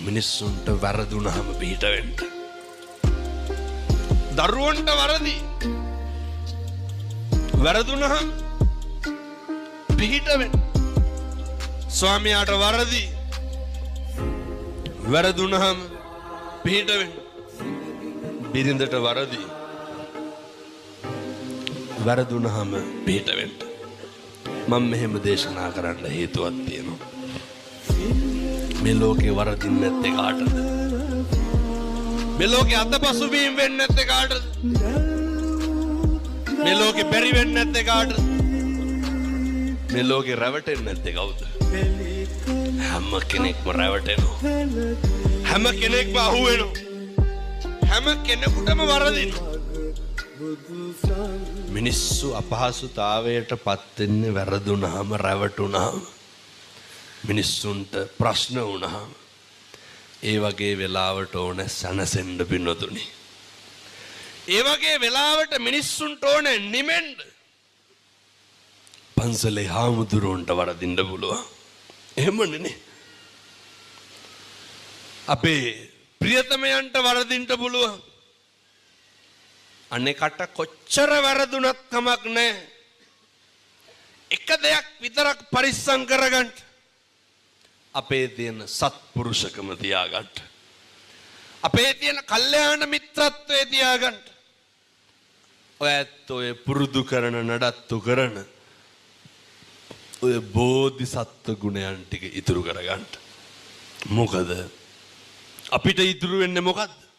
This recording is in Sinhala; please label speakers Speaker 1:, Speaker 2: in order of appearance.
Speaker 1: මිනිස්සුන්ට වැරදුනහම පිට වෙන්න. දරුවන්ට වරදි වැරදුනහම පිට වෙන්න. ස්වාමියාට වරදි වැරදුනහම පිට වෙන්න. බිරිඳට වරදි වැරදුනහම පිට වෙන්න. මම මෙහෙම දේශනා කරන්න හේතුවක් තියෙනවා. මේ ලෝකේ වරදින්නේ නැත්තේ කාටද? මේ ලෝකේ අතපසුබීම් වෙන්නේ නැත්තේ කාටද? මේ ලෝකේ බැරි වෙන්නේ නැත්තේ කාටද? මේ ලෝකේ රැවටෙන්නේ නැත්තේ කවුද? හැම කෙනෙක්ම රැවටෙනවා. හැම කෙනෙක්ම අහුවෙනවා. හැම කෙනෙකුටම වරදිනවා. මිනිස්සු අපහසුතාවයට පත් වෙන්නේ වැරදුනහම, රැවටුනහම, මිනිස්සුන්ට ප්‍රශ්න වුණාම. ඒ වගේ වෙලාවට ඕන සැනසෙන්න පින්නතුනි. ඒ වගේ වෙලාවට මිනිස්සුන්ට ඕන නිමෙන්න. පන්සලේ හාමුදුරුවන්ට වරදින්න පුළුවන්. එහෙමනේ. අපේ ප්‍රියතමයන්ට වරදින්න පුළුවන්. අනේකට කොච්චර වැරදුනත් කමක් නැහැ. එක දෙයක් විතරක් පරිස්සම් කරගන්න. අපේ තියෙන සත්පුරුෂකම තියාගන්න. අපේ තියෙන කල්යාණ මිත්‍රත්වයේ තියාගන්න. ඔයත් ඔය පුරුදු කරන නඩත්තු කරන ඔය බෝධිසත්ව ගුණයන් ටික ඉතුරු කරගන්න. මොකද අපිට ඉතුරු වෙන්නේ මොකද්ද?